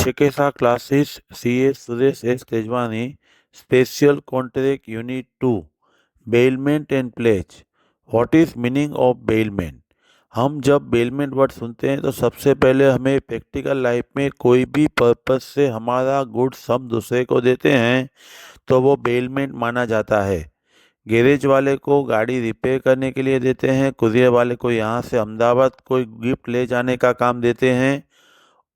Shikesa classes CS Suresh S. Tejwani, Special Contract Unit 2, Bailment and Pledge. What is meaning of bailment? हम जब bailment word सुनते हैं तो सबसे पहले हमें प्रैक्टिकल लाइफ में कोई भी पर्पस से हमारा गुड्स हम दूसरे को देते हैं तो वो बेलमेंट माना जाता है। गैरेज वाले को गाड़ी रिपेयर करने के लिए देते हैं, कुरियर वाले को यहाँ से अहमदाबाद कोई गिफ्ट ले जाने का काम देते हैं,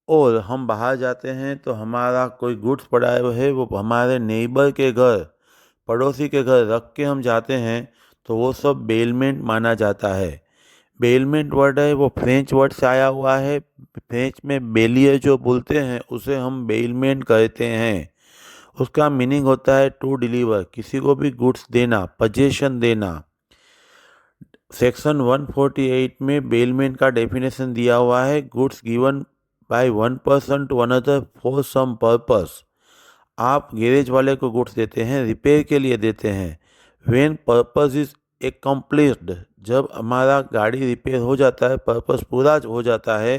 और हम बाहर जाते हैं तो हमारा कोई गुड्स पड़ा है वो हमारे नेबर के घर, पड़ोसी के घर रख के हम जाते हैं तो वो सब बेलमेंट माना जाता है। बेलमेंट वर्ड है वो फ्रेंच वर्ड से आया हुआ है। फ्रेंच में बेलियर जो बोलते हैं उसे हम बेलमेंट कहते हैं। उसका मीनिंग होता है टू डिलीवर, किसी को भी गुड्स देना, पजेशन देना। सेक्शन 148 में बेलमेंट का डेफिनेशन दिया हुआ है, goods given by one person to another for some purpose. आप गैरेज वाले को गुड्स देते हैं, रिपेयर के लिए देते हैं। व्हेन पर्पस इज एक्कम्प्लिश्ड, जब हमारा गाड़ी रिपेयर हो जाता है, पर्पस पूरा हो जाता है,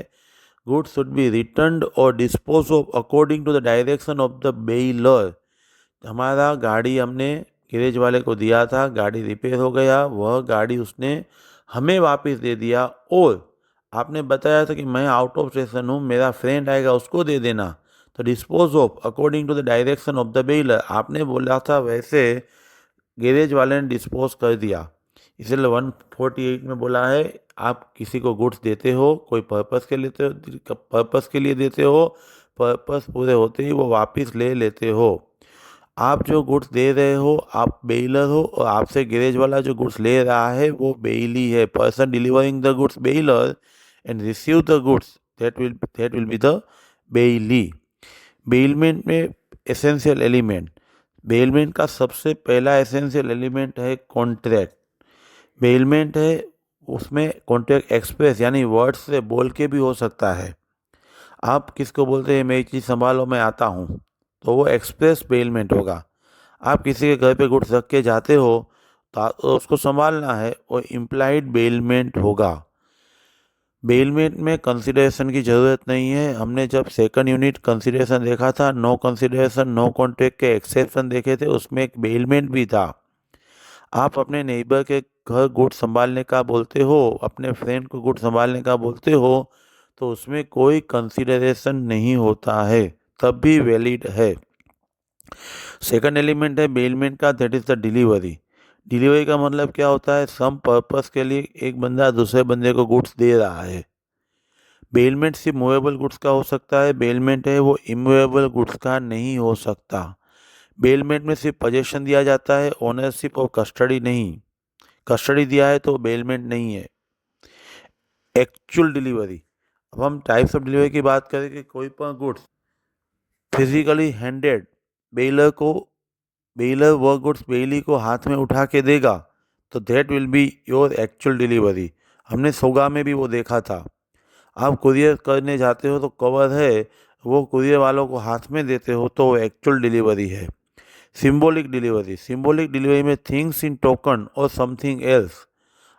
गुड्स शुड बी रिटर्न्ड और dispose of according to the direction of the bailor. हमारा गाड़ी हमने गैरेज वाले को दिया था, गाड़ी रिपेयर हो गया, वह गाड़ी उसने हमें वापस दे दिया, और आपने बताया था कि मैं आउट ऑफ स्टेशन हूँ, मेरा फ्रेंड आएगा उसको दे देना, तो dispose of according to the direction of the bailor, आपने बोला था वैसे गैरेज वाले ने डिस्पोज कर दिया। इसलिए 148 में बोला है आप किसी को गुड्स देते हो, कोई पर्पस के लिए देते हो, पर्पस पूरे होते ही वो वापस ले लेते हो। आप जो गुड्स दे रहे हो आप बेलर हो, और आपसे गैरेज वाला जो गुड्स ले रहा है वो बेली है। Person delivering the goods baler and receive the goods that will be the belly. Bailment में एसेंशियल एलिमेंट, बेलमेंट का सबसे पहला एसेंशियल एलिमेंट है कॉन्ट्रैक्ट। बेलमेंट है उसमें कॉन्ट्रैक्ट एक्सप्रेस यानी वर्ड से बोल के भी हो सकता है। आप किसको बोलते हैं मेरी चीज़ संभालो मैं आता हूँ, तो वो एक्सप्रेस बेलमेंट होगा। आप किसी के घर पे गुड्स रख के जाते हो तो उसको संभालना है, और इम्प्लाइड बेलमेंट होगा। बेलमेंट में कंसिडरेशन की ज़रूरत नहीं है। हमने जब सेकंड यूनिट कंसिडरेशन देखा था, नो कंसिडरेशन नो कॉन्ट्रैक्ट के एक्सेप्शन देखे थे, उसमें एक बेलमेंट भी था। आप अपने नेबर के घर गुड्स संभालने का बोलते हो, अपने फ्रेंड को गुड्स संभालने का बोलते हो, तो उसमें कोई कंसिडरेशन नहीं होता है, तब भी वैलिड है। सेकंड एलिमेंट है बेलमेंट का, that is the delivery. Delivery का मतलब क्या होता है, सम पर्पस के लिए एक बंदा दूसरे बंदे को गुड्स दे रहा है। बेलमेंट सिर्फ मूवेबल गुड्स का हो सकता है, बेलमेंट है वो इमूवेबल गुड्स का नहीं हो सकता। बेलमेंट में सिर्फ पोजेशन दिया जाता है, ओनरशिप और कस्टडी नहीं। कस्टडी दिया है तो बेलमेंट नहीं है। एक्चुअल डिलीवरी, अब हम टाइप्स ऑफ डिलीवरी की बात करें कि कोई पण गुड्स फिजिकली हैंडेड बेलर वह गुड्स बेली को हाथ में उठा के देगा, तो that will be your actual delivery. हमने सोगा में भी वो देखा था। आप कुरियर करने जाते हो तो कवर है वो कुरियर वालों को हाथ में देते हो तो वो एक्चुअल डिलीवरी है। सिंबॉलिक डिलीवरी, सिंबॉलिक डिलीवरी में थिंग्स इन टोकन और समथिंग एल्स।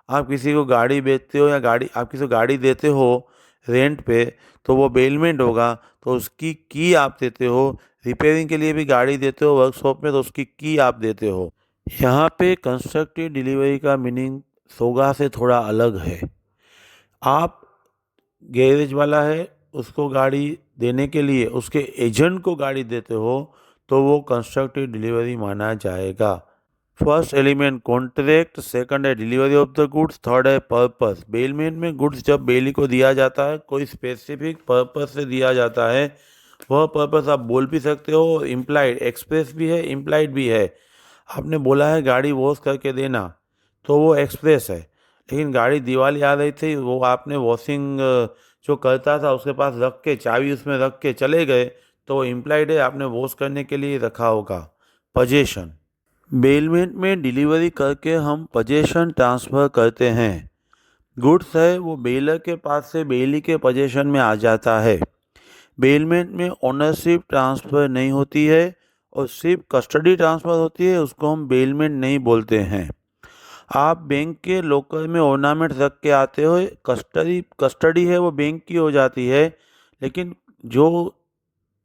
आप किसी को गाड़ी बेचते हो या आप किसी को गाड़ी देते हो रेंट पे, तो वो बेलमेंट होगा, तो उसकी की आप देते हो। रिपेयरिंग के लिए भी गाड़ी देते हो वर्कशॉप में, तो उसकी की आप देते हो। यहाँ पे कंस्ट्रक्टिव डिलीवरी का मीनिंग सोगा से थोड़ा अलग है। आप गैरेज वाला है उसको गाड़ी देने के लिए उसके एजेंट को गाड़ी देते हो तो वो कंस्ट्रक्टिव डिलीवरी माना जाएगा। फर्स्ट एलिमेंट कॉन्ट्रैक्ट, सेकंड है delivery of the goods, third है पर्पस। बेलमेंट में गुड्स जब बेली को दिया जाता है कोई स्पेसिफिक पर्पस से दिया जाता है। वह पर्पस आप बोल भी सकते हो, इम्प्लाइड एक्सप्रेस भी है, इम्प्लाइड भी है। आपने बोला है गाड़ी वॉश करके देना, तो वो एक्सप्रेस है। लेकिन गाड़ी दिवाली आ रही थी, वो आपने वॉशिंग जो करता था उसके पास रख के, चाबी उसमें रख के चले गए, तो इम्प्लाइड है आपने वॉश करने के लिए रखा होगा। पोजेशन, बेलमेंट में डिलीवरी करके हम पोजेशन ट्रांसफ़र करते हैं। गुड्स है वो बेलर के पास से बेली के पोजेशन में आ जाता है। बेलमेंट में ओनरशिप ट्रांसफ़र नहीं होती है और सिर्फ कस्टडी ट्रांसफ़र होती है, उसको हम बेलमेंट नहीं बोलते हैं। आप बैंक के लॉकर में ऑर्नामेंट रख के आते हो, कस्टडी है वो बैंक की हो जाती है, लेकिन जो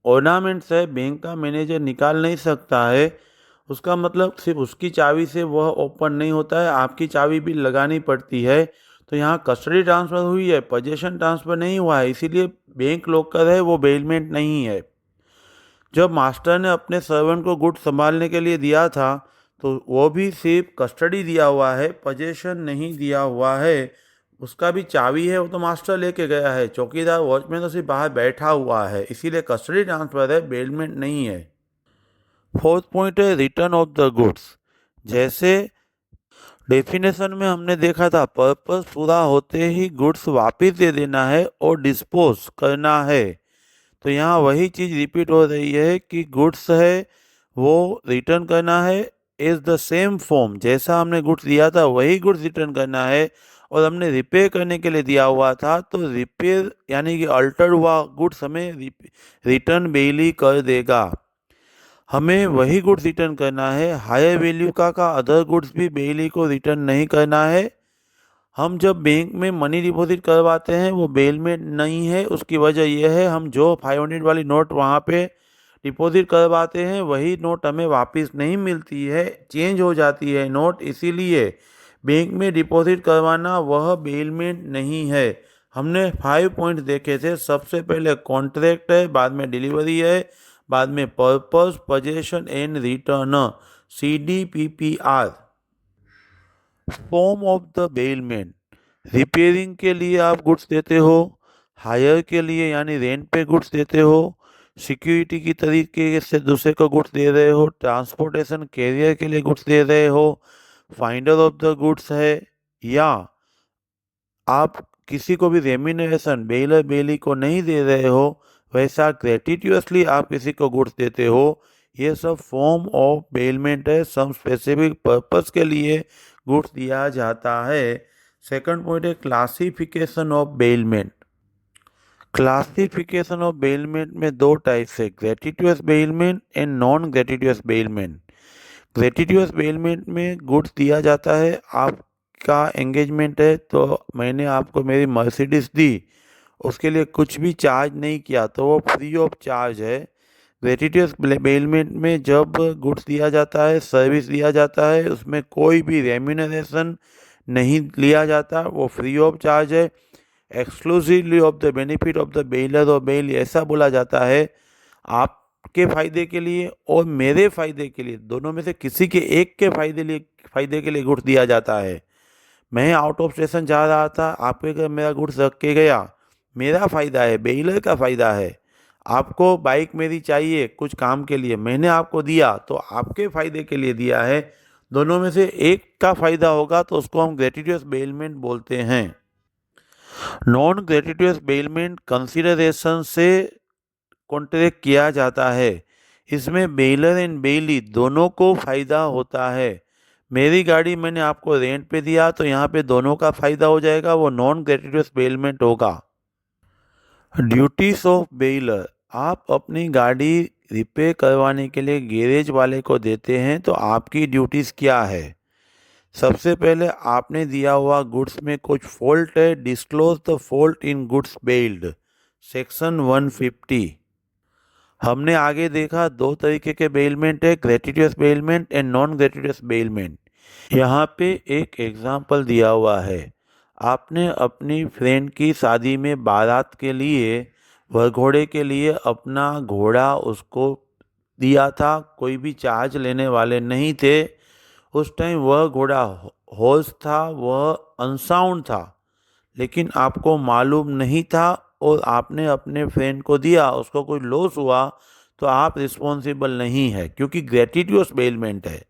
ऑर्नामेंट्स है, बैंक का मैनेजर निकाल नहीं सकता है। उसका मतलब सिर्फ उसकी चाबी से वह ओपन नहीं होता है, आपकी चाबी भी लगानी पड़ती है। तो यहाँ कस्टडी ट्रांसफ़र हुई है, पोजीशन ट्रांसफ़र नहीं हुआ है, इसीलिए बैंक लॉकर है, वो बेलमेंट नहीं है। जब मास्टर ने अपने सर्वेंट को गुड्स संभालने के लिए दिया था, तो वो भी सिर्फ कस्टडी दिया हुआ है, पोजीशन नहीं दिया हुआ है। उसका भी चाबी है, वो तो मास्टर लेके गया है, चौकीदार वॉचमैन तो सिर्फ बाहर बैठा हुआ है, इसीलिए कस्टडी ट्रांसफ़र है, बेलमेंट नहीं है। फोर्थ पॉइंट है रिटर्न ऑफ द गुड्स। जैसे डेफिनेशन में हमने देखा था, पर्पस पूरा होते ही गुड्स वापस दे देना है और डिस्पोज करना है। तो यहाँ वही चीज़ रिपीट हो रही है कि गुड्स है वो रिटर्न करना है इज़ द सेम फॉर्म, जैसा हमने गुड्स दिया था वही गुड्स रिटर्न करना है। और हमने रिपेयर करने के लिए दिया हुआ था, तो रिपेयर यानी कि अल्टर हुआ गुड्स हमें रिटर्न बेली कर देगा। हमें वही गुड्स रिटर्न करना है, हायर वैल्यू का अदर गुड्स भी बेली को रिटर्न नहीं करना है। हम जब बैंक में मनी डिपॉजिट करवाते हैं वो बेलमेंट नहीं है। उसकी वजह यह है, हम जो 500 वाली नोट वहाँ पे डिपॉजिट करवाते हैं वही नोट हमें वापस नहीं मिलती है, चेंज हो जाती है नोट, इसीलिए बैंक में डिपॉजिट करवाना वह बेलमेंट नहीं है। हमने 5 पॉइंट देखे थे, सबसे पहले कॉन्ट्रैक्ट है, बाद में डिलीवरी है, बाद में purpose, possession and return, CDPPR। Form of the bailment, repairing के लिए आप गुड्स देते हो, हायर के लिए यानी रेंट पे गुड्स देते हो, सिक्योरिटी की तरीके से दूसरे को गुड्स दे रहे हो, ट्रांसपोर्टेशन कैरियर के लिए गुड्स दे रहे हो, फाइंडर ऑफ द गुड्स है, या आप किसी को भी रेम्यूनरेशन बेलर बेली को नहीं दे रहे हो, वैसा ग्रेटिट्यूसली आप किसी को गुड्स देते हो। ये सब फॉर्म ऑफ बेलमेंट है, सम स्पेसिफिक पर्पस के लिए गुड्स दिया जाता है। सेकंड पॉइंट है classification of bailment. Classification of bailment में दो टाइप्स है, gratuitous bailment and non gratuitous bailment. Gratuitous bailment में गुड्स दिया जाता है, आपका एंगेजमेंट है तो मैंने आपको मेरी मर्सिडीज दी, उसके लिए कुछ भी चार्ज नहीं किया तो वो फ्री ऑफ चार्ज है। ग्रेटिट्यूस बेलमेंट में जब गुड्स दिया जाता है, सर्विस दिया जाता है, उसमें कोई भी रेम्यूनरेशन नहीं लिया जाता, वो फ्री ऑफ चार्ज है, exclusively of the benefit of the baler और बेल, ऐसा बोला जाता है। आपके फ़ायदे के लिए और मेरे फ़ायदे के लिए, दोनों में से किसी के एक के फ़ायदे के लिए गुड्स दिया जाता है। मैं आउट ऑफ स्टेशन जा रहा था, आपके घर मेरा गुड्स रख के गया, मेरा फ़ायदा है, बेलर का फ़ायदा है। आपको बाइक मेरी चाहिए कुछ काम के लिए, मैंने आपको दिया तो आपके फ़ायदे के लिए दिया है। दोनों में से एक का फ़ायदा होगा तो उसको हम ग्रेटिट्यूस बेलमेंट बोलते हैं। नॉन ग्रेटिट्यूस बेलमेंट कंसिडरेशन से कॉन्ट्रैक्ट किया जाता है। इसमें बेलर एंड बेली दोनों को फ़ायदा होता है। मेरी गाड़ी मैंने आपको रेंट पे दिया तो यहाँ पे दोनों का फ़ायदा हो जाएगा, वो नॉन ग्रेटिट्यूस बेलमेंट होगा। ड्यूटीज ऑफ बेलर, आप अपनी गाड़ी रिपेयर करवाने के लिए गैरेज वाले को देते हैं तो आपकी ड्यूटीज़ क्या है। सबसे पहले आपने दिया हुआ गुड्स में कुछ फॉल्ट है, disclose the fault in goods bailed, section 150। हमने आगे देखा दो तरीके के बेलमेंट है, gratuitous bailment and non gratuitous bailment. यहाँ पे एक एग्जाम्पल दिया हुआ है, आपने अपनी फ्रेंड की शादी में बारात के लिए वरघोड़े के लिए अपना घोड़ा उसको दिया था, कोई भी चार्ज लेने वाले नहीं थे। उस टाइम वह घोड़ा हॉर्स था, वह अनसाउंड था, लेकिन आपको मालूम नहीं था और आपने अपने फ्रेंड को दिया, उसको कोई लॉस हुआ तो आप रिस्पॉन्सिबल नहीं है क्योंकि ग्रेटिट्यूस बेलमेंट है।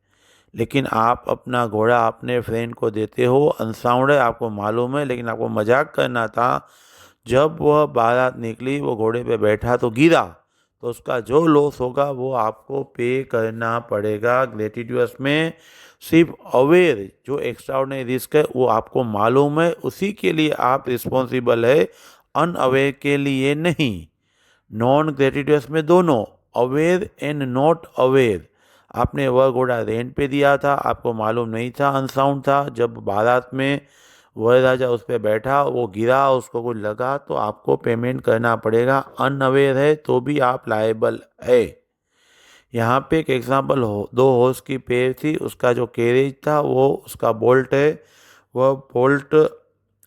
लेकिन आप अपना घोड़ा अपने फ्रेंड को देते हो, अनसाउंड है, आपको मालूम है, लेकिन आपको मजाक करना था। जब वह बारात निकली, वो घोड़े पे बैठा तो गिरा, तो उसका जो लॉस होगा वो आपको पे करना पड़ेगा। ग्रेटिट्यूस में सिर्फ अवेयर जो एक्स्ट्राऑर्डिनरी रिस्क है वो आपको मालूम है, उसी के लिए आप रिस्पॉन्सिबल है, अनअवेयर के लिए नहीं। नॉन ग्रेटिट्यूस में दोनों, अवेयर एंड नॉट अवेयर। आपने वह घोड़ा रेंट पे दिया था, आपको मालूम नहीं था, अनसाउंड था, जब बारात में वह राजा उस पर बैठा, वो गिरा, उसको कुछ लगा तो आपको पेमेंट करना पड़ेगा। अनअवेयर है तो भी आप लायबल है। यहाँ पे एक एग्जाम्पल हो, 2 हॉर्स की पेयर थी, उसका जो कैरेज था वो उसका बोल्ट है, वह बोल्ट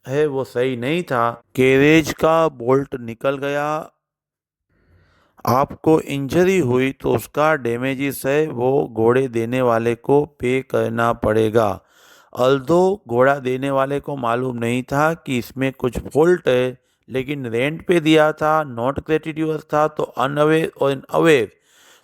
है वो सही नहीं था, कैरेज का बोल्ट निकल गया, आपको इंजरी हुई तो उसका डैमेजेस है वो घोड़े देने वाले को पे करना पड़ेगा। अल्दो घोड़ा देने वाले को मालूम नहीं था कि इसमें कुछ फॉल्ट है, लेकिन रेंट पे दिया था, नॉट ग्रेटिट्यूअस था, तो अनअवेयर और अवेयर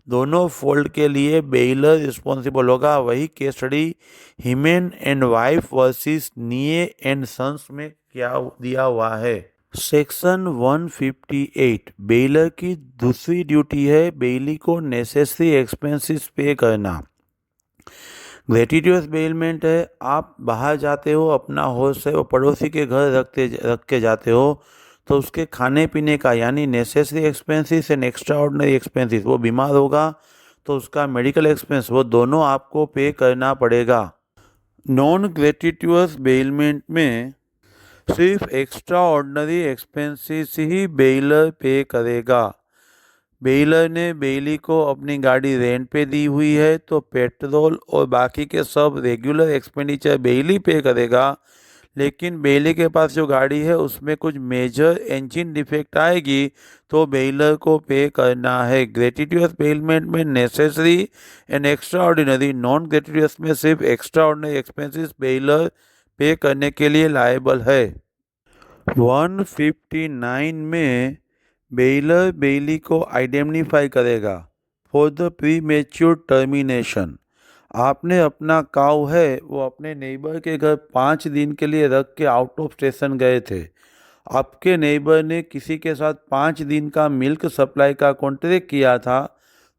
दोनों फॉल्ट के लिए बेलर रिस्पॉन्सिबल होगा। वही case study He-Man and wife versus निये एंड सन्स में क्या दिया हुआ है। सेक्शन 158 बेलर की दूसरी ड्यूटी है बेली को नेसेसरी एक्सपेंसेस पे करना। ग्रेटिट्यूअस बेलमेंट है, आप बाहर जाते हो, अपना हॉर्स है वो पड़ोसी के घर रख के जाते हो, तो उसके खाने पीने का यानी necessary expenses and extra ordinary expenses, वो बीमार होगा तो उसका मेडिकल एक्सपेंस, वो दोनों आपको पे करना पड़ेगा। नॉन ग्रेटिट्यूअस बेलमेंट में सिर्फ एक्स्ट्रा ऑर्डिनरी एक्सपेंसेस ही बेलर पे करेगा। बेलर ने बेली को अपनी गाड़ी रेंट पे दी हुई है तो पेट्रोल और बाकी के सब रेगुलर एक्सपेंडिचर बेली पे करेगा, लेकिन बेली के पास जो गाड़ी है उसमें कुछ मेजर इंजन डिफेक्ट आएगी तो बेलर को पे करना है। ग्रेटिट्यूअस बेलमेंट में necessary and extraordinary, non gratuitous में सिर्फ एक्स्ट्रा ऑर्डिनरी एक्सपेंसेस बेलर पे करने के लिए लायबल है। 159 में बेलर बेली को आइडेंटिफाई करेगा for the pre mature termination. आपने अपना काऊ है वो अपने नेबर के घर 5 दिन के लिए रख के आउट ऑफ स्टेशन गए थे। आपके नेबर ने किसी के साथ 5 दिन का मिल्क सप्लाई का कॉन्ट्रैक्ट किया था।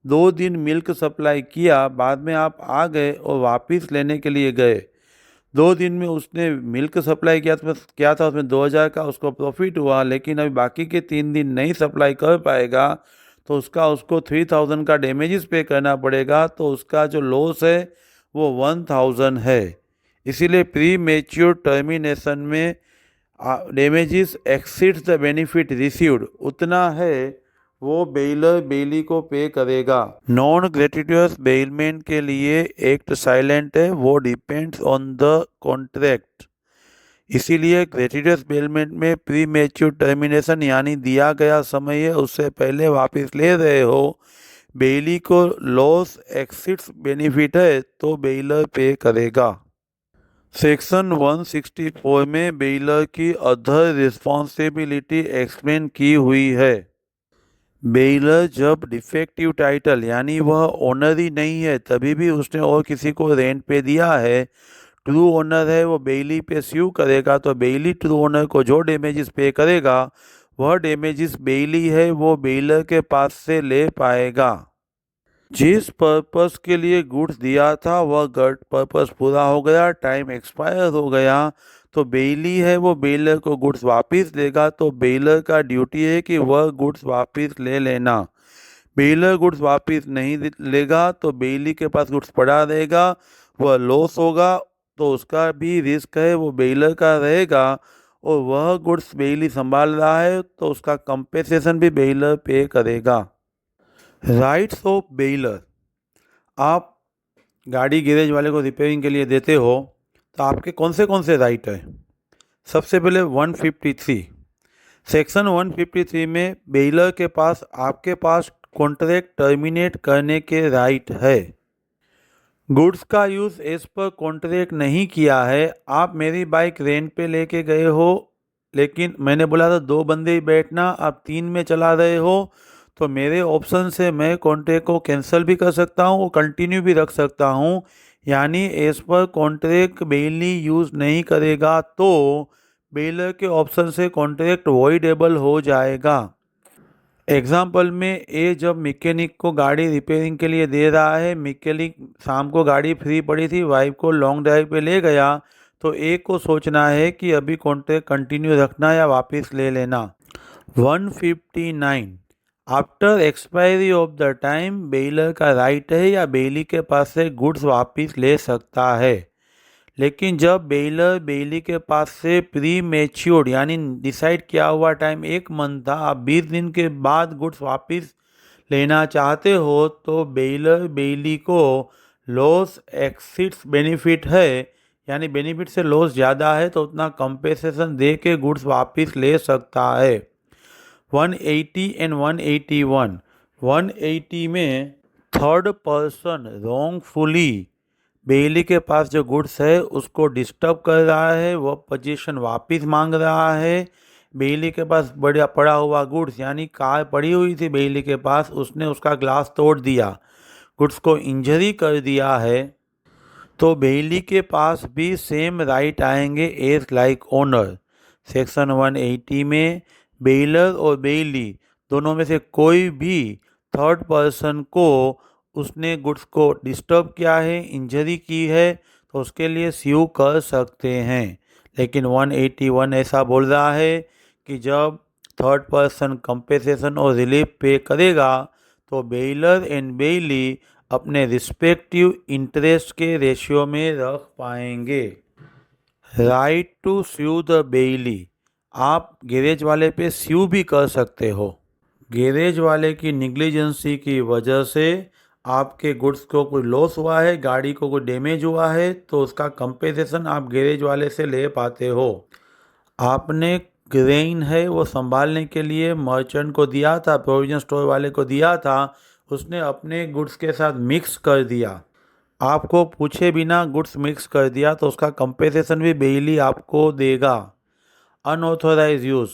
2 दिन मिल्क सप्लाई किया, बाद में आप आ गए और वापस लेने के लिए गए। 2 दिन में उसने मिल्क सप्लाई किया था उसमें 2000 का उसको प्रॉफिट हुआ, लेकिन अभी बाकी के 3 दिन नहीं सप्लाई कर पाएगा तो उसको 3000 का डैमेजेस पे करना पड़ेगा, तो उसका जो लॉस है वो 1000 है। इसीलिए प्री मेच्योर टर्मिनेशन में damages exceeds the benefit received, उतना है वो बेलर बेली को पे करेगा। नॉन ग्रेटिट्यूअस बेलमेंट के लिए एक्ट साइलेंट है, वो डिपेंड्स ऑन द कॉन्ट्रैक्ट। इसीलिए ग्रेटिट्यूअस बेलमेंट में प्री मैच्योर टर्मिनेशन यानी दिया गया समय है उससे पहले वापस ले रहे हो, बेली को लॉस एक्सिट्स बेनिफिट है तो बेलर पे करेगा। सेक्शन 164 में बेलर की अदर रिस्पॉन्सिबिलिटी एक्सप्लेन की हुई है। बेलर जब डिफेक्टिव टाइटल यानी वह ओनर ही नहीं है तभी भी उसने और किसी को रेंट पे दिया है, ट्रू ओनर है, वो बेली पे स्यू करेगा तो बेली ट्रू ओनर को जो डैमेजेस पे करेगा वह डैमेजेस बेली है वो बेलर के पास से ले पाएगा। जिस पर्पस के लिए गुड्स दिया था वह पर्पस पूरा हो गया, टाइम एक्सपायर हो गया, तो बेली है वो बेलर को गुड्स वापस देगा, तो बेलर का ड्यूटी है कि वह गुड्स वापस ले लेना। बेलर गुड्स वापस नहीं लेगा तो बेली के पास गुड्स पड़ा रहेगा, वह लॉस होगा तो उसका भी रिस्क है वो बेलर का रहेगा, और वह गुड्स बेली संभाल रहा है तो उसका कंपेंसेशन भी बेलर पे करेगा। राइट्स ऑफ बेलर, आप गाड़ी गैरेज वाले को रिपेयरिंग के लिए देते हो तो आपके कौन से राइट है। सबसे पहले 153 सेक्शन 153 में बेलर के पास आपके पास कॉन्ट्रैक्ट टर्मिनेट करने के राइट है। गुड्स का यूज़ एज पर कॉन्ट्रैक्ट नहीं किया है, आप मेरी बाइक रेंट पे लेके गए हो, लेकिन मैंने बोला था 2 बंदे ही बैठना, आप 3 में चला रहे हो, तो मेरे ऑप्शन से मैं कॉन्ट्रैक्ट को कैंसिल भी कर सकता हूँ और कंटिन्यू भी रख सकता हूँ। यानी एज पर कॉन्ट्रैक्ट बेली यूज़ नहीं करेगा तो बेलर के ऑप्शन से कॉन्ट्रैक्ट वॉइडेबल हो जाएगा। एग्जाम्पल में ए जब मैकेनिक को गाड़ी रिपेयरिंग के लिए दे रहा है, मैकेनिक शाम को गाड़ी फ्री पड़ी थी, वाइफ को लॉन्ग ड्राइव पे ले गया, तो ए को सोचना है कि अभी कॉन्ट्रैक्ट कंटिन्यू रखना या वापस ले लेना। 159 after expiry of the time baler का राइट है या बेली के पास से गुड्स वापस ले सकता है, लेकिन जब बेलर बेली के पास से प्री मैच्योर्ड यानी डिसाइड किया हुआ टाइम 1 मंथ था, आप 20 दिन के बाद गुड्स वापस लेना चाहते हो, तो बेलर बेली को लॉस एक्सिड्स बेनिफिट है, यानी बेनिफिट से लॉस ज़्यादा है तो उतना कंपेंसेशन दे के गुड्स वापस ले सकता है। 180 एंड 181। 180 में थर्ड पर्सन रॉन्गफुली बेली के पास जो गुड्स है उसको डिस्टर्ब कर रहा है, वह पोजीशन वापस मांग रहा है। बेली के पास बढ़िया पड़ा हुआ गुड्स यानी कार पड़ी हुई थी बेली के पास, उसने उसका ग्लास तोड़ दिया, गुड्स को इंजरी कर दिया है, तो बेली के पास भी सेम राइट आएंगे एज लाइक ओनर। सेक्शन 180 में बेलर और बेली दोनों में से कोई भी थर्ड पर्सन को उसने गुड्स को डिस्टर्ब किया है, इंजरी की है, तो उसके लिए स्यू कर सकते हैं। लेकिन 181 ऐसा बोल रहा है कि जब थर्ड पर्सन कंपेंसेशन और रिलीफ पे करेगा तो बेलर एंड बेली अपने रिस्पेक्टिव इंटरेस्ट के रेशियो में रख पाएंगे। Right to sue the bailee, आप गैरेज वाले पे स्यू भी कर सकते हो। गैरेज वाले की निग्लिजेंसी की वजह से आपके गुड्स को कोई लॉस हुआ है, गाड़ी को कोई डैमेज हुआ है, तो उसका कंपेंसेशन आप गैरेज वाले से ले पाते हो। आपने ग्रेन है वो संभालने के लिए मर्चेंट को दिया था, प्रोविजन स्टोर वाले को दिया था, उसने अपने गुड्स के साथ मिक्स कर दिया, आपको पूछे बिना गुड्स मिक्स कर दिया, तो उसका कंपेंसेशन भी बेली आपको देगा। अनऑथोराइज यूज़,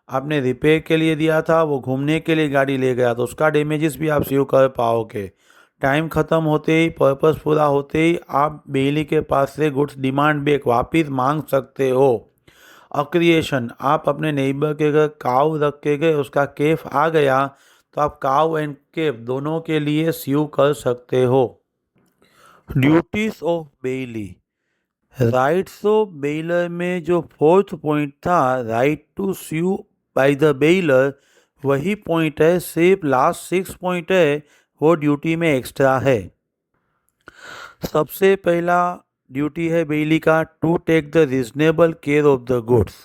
आपने रिपेयर के लिए दिया था, वो घूमने के लिए गाड़ी ले गया, तो उसका डैमेजेस भी आप स्यू कर पाओगे। टाइम ख़त्म होते ही, पर्पस पूरा होते ही आप बेली के पास से गुड्स डिमांड बैक वापस मांग सकते हो। अक्रिएशन, आप अपने नेबर के घर काऊ रख के गए, उसका केफ आ गया, तो आप काऊ एंड केफ दोनों के लिए स्यू कर सकते हो। Duties of bailee, rights of bailor में जो फोर्थ पॉइंट था right to sue by the bailor, वही पॉइंट है, सिर्फ लास्ट 6 पॉइंट है वो ड्यूटी में एक्स्ट्रा है। सबसे पहला ड्यूटी है बेली का to take the reasonable care of the goods.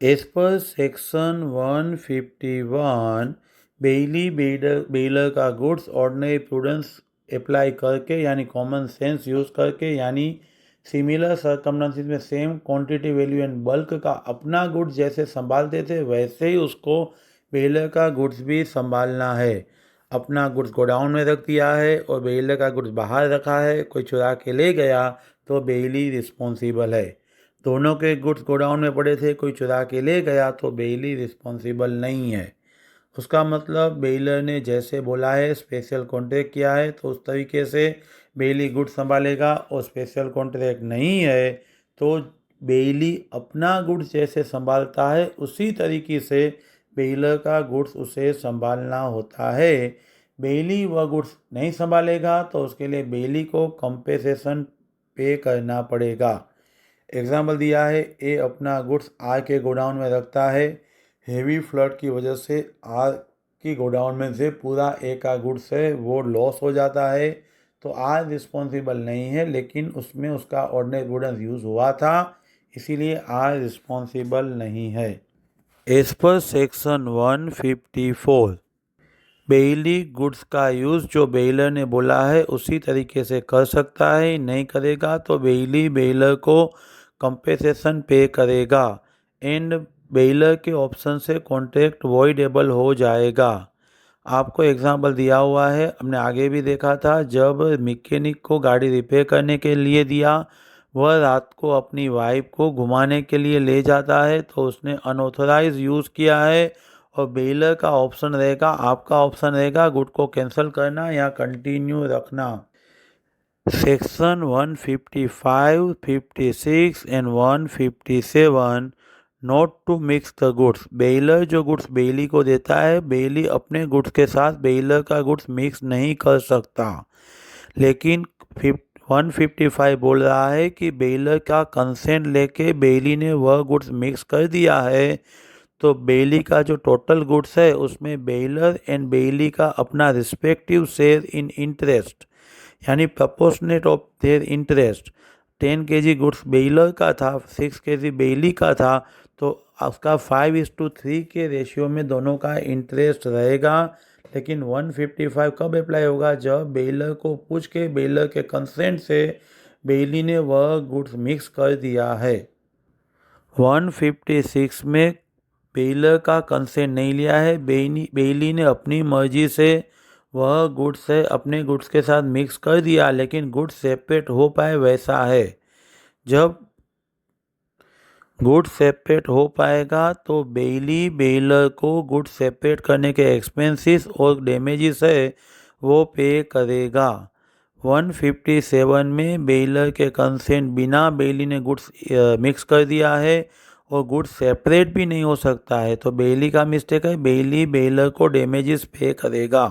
As per section 151 bailee bailor का गुड्स ऑर्डिनरी प्रूडेंस अप्लाई करके यानी कॉमन सेंस यूज़ करके यानी सिमिलर सर्कमस्टेंसेस में same quantity value and bulk का अपना गुड्स जैसे संभालते थे वैसे ही उसको बेलर का गुड्स भी संभालना है। अपना गुड्स गोडाउन में रख दिया है और बेलर का गुड्स बाहर रखा है, कोई चुरा के ले गया तो बेली रिस्पॉन्सिबल है। दोनों के गुड्स गोडाउन में पड़े थे, कोई चुरा के ले गया तो बेली रिस्पॉन्सिबल नहीं है। उसका मतलब बेलर ने जैसे बोला है, स्पेशल कॉन्ट्रैक्ट किया है, तो उस तरीके से बेली गुड संभालेगा, और स्पेशल कॉन्ट्रैक्ट नहीं है तो बेली अपना गुड्स जैसे संभालता है उसी तरीके से बेलर का गुड्स उसे संभालना होता है। बेली वह गुड्स नहीं संभालेगा तो उसके लिए बेली को कंपेंसेशन पे करना पड़ेगा। एग्जाम्पल दिया है, ए अपना गुड्स आर के गोडाउन में रखता है, हेवी फ्लड की वजह से आर की गोडाउन में से पूरा ए का गुड्स है वो लॉस हो जाता है, तो आर रिस्पॉन्सिबल नहीं है, लेकिन उसमें उसका ऑर्डिनरी प्रूडेंस यूज़ हुआ था, इसीलिए आर रिस्पॉन्सिबल नहीं है। एज पर सेक्शन 154 बेली गुड्स का यूज़ जो बेलर ने बोला है उसी तरीके से कर सकता है, नहीं करेगा तो बेली बेलर को कंपेंसेशन पे करेगा एंड बेलर के ऑप्शन से कॉन्ट्रैक्ट वॉइडेबल हो जाएगा। आपको एग्जांपल दिया हुआ है, हमने आगे भी देखा था, जब मैकेनिक को गाड़ी रिपेयर करने के लिए दिया, वह रात को अपनी वाइफ को घुमाने के लिए ले जाता है तो उसने अनऑथराइज यूज़ किया है, और बेलर का ऑप्शन रहेगा, आपका ऑप्शन रहेगा गुड को कैंसिल करना या कंटिन्यू रखना। Section 155, 56 and 157 not to mix the goods, bailor जो गुड्स बेली को देता है, बेली अपने गुड्स के साथ बेलर का गुड्स मिक्स नहीं कर सकता। लेकिन 155 बोल रहा है कि बेलर का कंसेंट लेके बेली ने वह गुड्स मिक्स कर दिया है, तो बेली का जो टोटल गुड्स है उसमें बेलर एंड बेली का अपना रिस्पेक्टिव शेयर इन इंटरेस्ट यानी proportionate of their interest 10 kg goods baler का था, 6 kg बेली का था, तो उसका 5:3 के रेशियो में दोनों का इंटरेस्ट रहेगा। लेकिन 155 कब अप्लाई होगा? जब बेलर को पूछ के, बेलर के कंसेंट से बेली ने वह गुड्स मिक्स कर दिया है। 156 में बेलर का कंसेंट नहीं लिया है, बेली ने अपनी मर्जी से वह गुड्स है अपने गुड्स के साथ मिक्स कर दिया, लेकिन गुड्स सेपरेट हो पाए वैसा है। जब गुड्स सेपरेट हो पाएगा तो बेली बेलर को गुड्स सेपरेट करने के एक्सपेंसेस और डैमेजेस है वो पे करेगा। 157 में बेलर के कंसेंट बिना बेली ने गुड्स मिक्स कर दिया है और गुड्स सेपरेट भी नहीं हो सकता है, तो बेली का मिस्टेक है, बेली बेलर को डैमेजेस पे करेगा।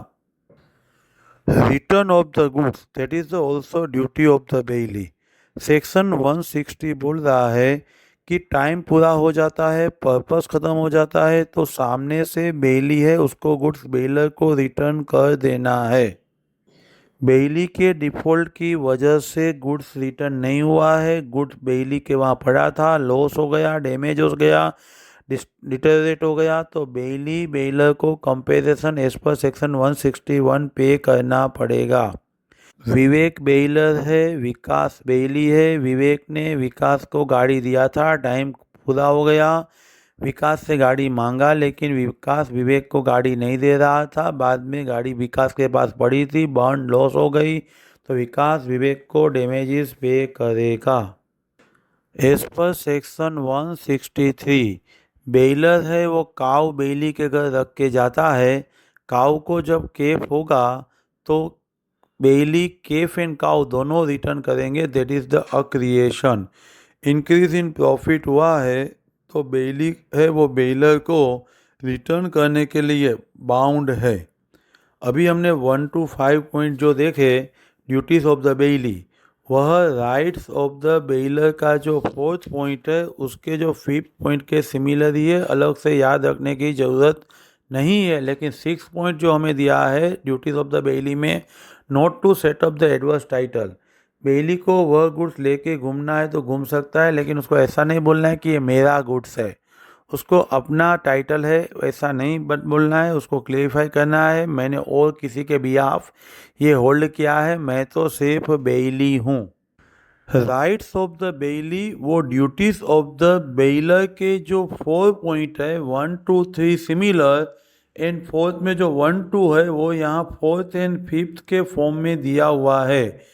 Return of the goods that is also duty of the Bailey. Section 160 बोल रहा है कि टाइम पूरा हो जाता है, पर्पस ख़त्म हो जाता है, तो सामने से बेली है उसको गुड्स बेलर को रिटर्न कर देना है। बेली के डिफ़ॉल्ट की वजह से गुड्स रिटर्न नहीं हुआ है, गुड्स बेली के वहाँ पड़ा था, लॉस हो गया, डैमेज हो गया, डिटेरियोरेट हो गया, तो बेली बेलर को कंपेंसेशन एज पर सेक्शन 161 पे करना पड़ेगा। विवेक बेलर है, विकास बेली है। विवेक ने विकास को गाड़ी दिया था, टाइम पूरा हो गया, विकास से गाड़ी मांगा, लेकिन विकास विवेक को गाड़ी नहीं दे रहा था। बाद में गाड़ी विकास के पास पड़ी थी, बर्न लॉस हो गई, तो विकास विवेक को डैमेजेस पे करेगा। एज पर सेक्शन 163 बेलर है वो काऊ बेली के घर रख के जाता है, काऊ को जब केफ होगा तो बेली केफ एंड काऊ दोनों रिटर्न करेंगे, that is the accretion. Increase in profit हुआ है तो बेली है वो बेलर को रिटर्न करने के लिए बाउंड है। अभी हमने 1 to 5 पॉइंट जो देखे ड्यूटीज ऑफ द बेली, वह राइट्स ऑफ द बेलर का जो 4th पॉइंट है उसके जो 5th पॉइंट के सिमिलर ही है, अलग से याद रखने की ज़रूरत नहीं है। लेकिन 6th पॉइंट जो हमें दिया है ड्यूटीज ऑफ द बेली में, not to set up the adverse title. Bailee को वह गुड्स लेके घूमना है तो घूम सकता है, लेकिन उसको ऐसा नहीं बोलना है कि ये मेरा गुड्स है, उसको अपना टाइटल है ऐसा नहीं बोलना है, उसको क्लेरिफाई करना है मैंने और किसी के बिहाफ ये होल्ड किया है, मैं तो सिर्फ बेली हूँ। राइट्स ऑफ द बेली वो ड्यूटीज ऑफ द बेलर के जो 4 पॉइंट है 1 2 3 सिमिलर एंड 4th में जो 1 2 है वो यहाँ 4th एंड 5th के फॉर्म में दिया हुआ है।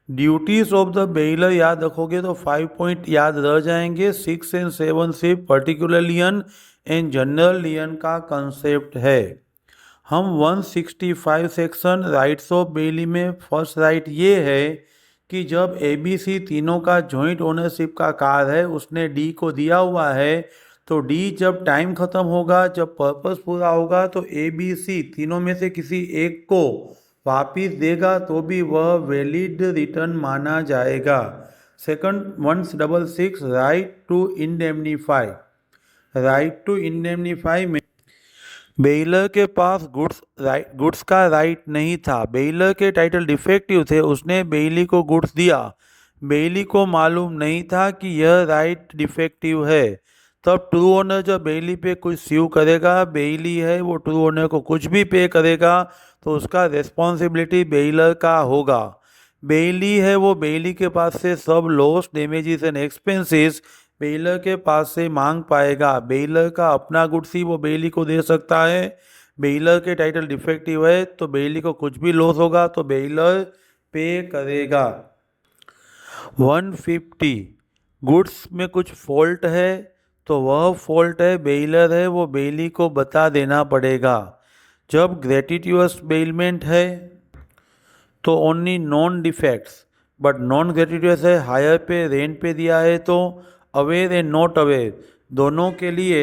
ड्यूटीज ऑफ द बेलर याद रखोगे तो 5 पॉइंट याद रह जाएंगे, 6 एंड 7 सिर्फ पर्टिकुलर लियन एंड जनरल लियन का कंसेप्ट है। हम 165 सेक्शन राइट्स ऑफ बेली में फर्स्ट राइट ये है कि जब ABC तीनों का जॉइंट ओनरशिप का कार है, उसने D को दिया हुआ है, तो D जब टाइम ख़त्म होगा, जब पर्पस पूरा होगा, तो ABC तीनों में से किसी एक को वापिस देगा तो भी वह वैलिड रिटर्न माना जाएगा। Second 166 right to indemnify. Right to indemnify में बेलर के पास गुड्स का राइट नहीं था, बेलर के टाइटल डिफेक्टिव थे, उसने बेली को गुड्स दिया, बेली को मालूम नहीं था कि यह राइट डिफेक्टिव है। तब ट्रू ओनर जब बेली पे कुछ स्यू करेगा, बेली है वो ट्रू ओनर को कुछ भी पे करेगा तो उसका रिस्पॉन्सिबिलिटी बेलर का होगा। बेली है वो बेली के पास से सब loss damages and expenses baler के पास से मांग पाएगा। बेलर का अपना गुड्स ही वो बेली को दे सकता है, बेलर के टाइटल डिफेक्टिव है तो बेली को कुछ भी लॉस होगा तो बेलर पे करेगा। 150 गुड्स में कुछ फॉल्ट है तो वह फॉल्ट है बेलर है वो बेली को बता देना पड़ेगा। जब ग्रेटिट्यूअस बेलमेंट है तो only non defects, but non gratuitous है हायर पे रेंट पे दिया है तो अवेयर एंड नॉट अवेयर दोनों के लिए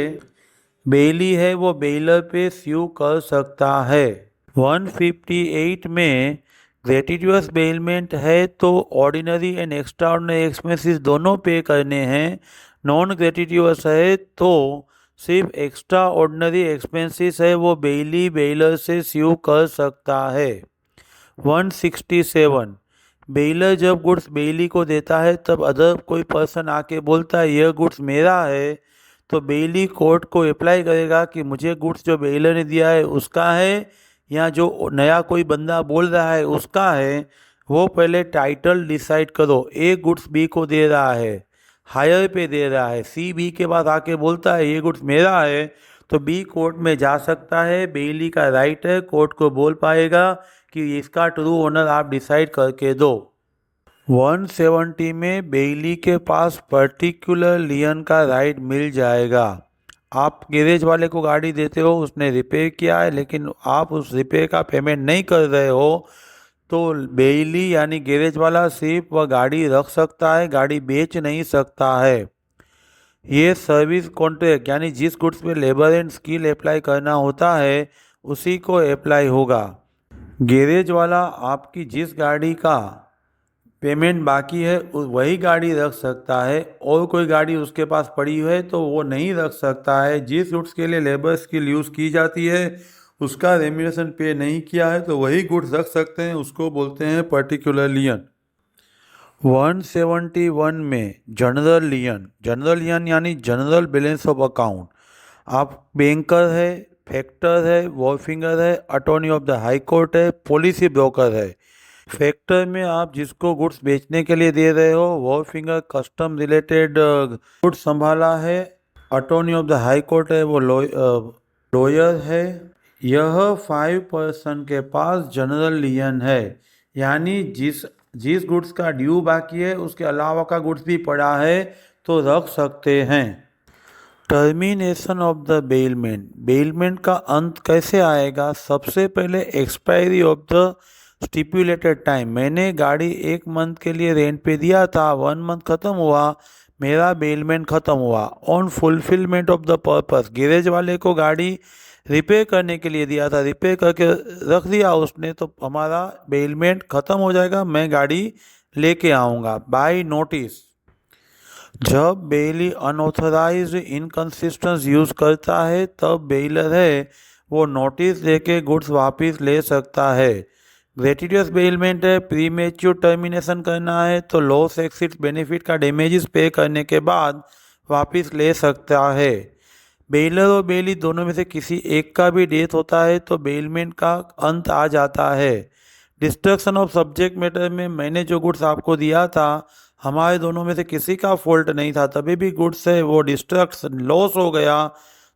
बेली है वो बेलर पे स्यू कर सकता है। 158 में ग्रेटिट्यूअस बेलमेंट है तो ordinary and extra ordinary expenses दोनों पे करने हैं, नॉन ग्रेटिट्यूअस है तो सिर्फ एक्स्ट्रा ऑर्डिनरी एक्सपेंसेस है वो बेली बेलर से स्यू कर सकता है। 167 बेलर जब गुड्स बेली को देता है तब अदर कोई पर्सन आके बोलता है यह गुड्स मेरा है, तो बेली कोर्ट को अप्लाई करेगा कि मुझे गुड्स जो बेलर ने दिया है उसका है या जो नया कोई बंदा बोल रहा है उसका है। वो पहले टाइटल डिसाइड करो। ए गुड्स बी को दे रहा है, हायर पे दे रहा है, सी बी के बाद आके बोलता है ये गुड्स मेरा है, तो बी कोर्ट में जा सकता है। बेली का राइट है, कोर्ट को बोल पाएगा कि इसका ट्रू ओनर आप डिसाइड करके दो। 170 में बेली के पास पर्टिकुलर लियन का राइट मिल जाएगा। आप गैरेज वाले को गाड़ी देते हो, उसने रिपेयर किया है लेकिन आप उस रिपेयर का पेमेंट नहीं कर रहे हो, तो बेली यानी गैरेज वाला सिर्फ वह गाड़ी रख सकता है, गाड़ी बेच नहीं सकता है। ये सर्विस कॉन्ट्रैक्ट यानी जिस गुड्स पे लेबर एंड स्किल अप्लाई करना होता है उसी को अप्लाई होगा। गैरेज वाला आपकी जिस गाड़ी का पेमेंट बाकी है वही गाड़ी रख सकता है, और कोई गाड़ी उसके पास पड़ी है तो वो नहीं रख सकता है। जिस गुड्स के लिए लेबर स्किल यूज़ की जाती है उसका रेम्यूनरेशन पे नहीं किया है तो वही गुड्स रख सकते हैं, उसको बोलते हैं पर्टिकुलर लियन। 171 में जनरल लियन, जनरल लियन यानी जनरल बैलेंस ऑफ अकाउंट। आप बैंकर है, फैक्टर है, वॉरफिंगर है, attorney of the high court है, पॉलिसी ब्रोकर है। फैक्टर में आप जिसको गुड्स बेचने के लिए दे रहे हो, वॉरफिंगर कस्टम रिलेटेड गुड्स संभाला है, attorney of the high court है वो लॉयर है। यह 5% के पास जनरल लियन है, यानी जिस गुड्स का ड्यू बाकी है उसके अलावा का गुड्स भी पड़ा है तो रख सकते हैं। Termination of the bailment, bailment का अंत कैसे आएगा? सबसे पहले expiry of the stipulated time. मैंने गाड़ी 1 मंथ के लिए रेंट पे दिया था, 1 मंथ ख़त्म हुआ, मेरा बेलमेंट ख़त्म हुआ। On fulfilment of the purpose, garage वाले को गाड़ी रिपेयर करने के लिए दिया था, रिपेयर करके रख दिया उसने, तो हमारा बेलमेंट ख़त्म हो जाएगा, मैं गाड़ी लेके आऊँगा। बाय नोटिस, जब बेली अनऑथराइज इनकन्सिस्टेंस यूज़ करता है तब बेलर है वो नोटिस देके गुड्स वापस ले सकता है। ग्रेटिटियस बेलमेंट है, प्रीमेच्योर टर्मिनेशन करना है तो लॉस एक्सिड्स बेनिफिट का डैमेजेस पे करने के बाद वापस ले सकता है। बेलर और बेली दोनों में से किसी एक का भी डेथ होता है तो बेलमेंट का अंत आ जाता है। डिस्ट्रक्शन ऑफ सब्जेक्ट मैटर में मैंने जो गुड्स आपको दिया था, हमारे दोनों में से किसी का फॉल्ट नहीं था, तभी भी गुड्स है वो डिस्ट्रक्ट लॉस हो गया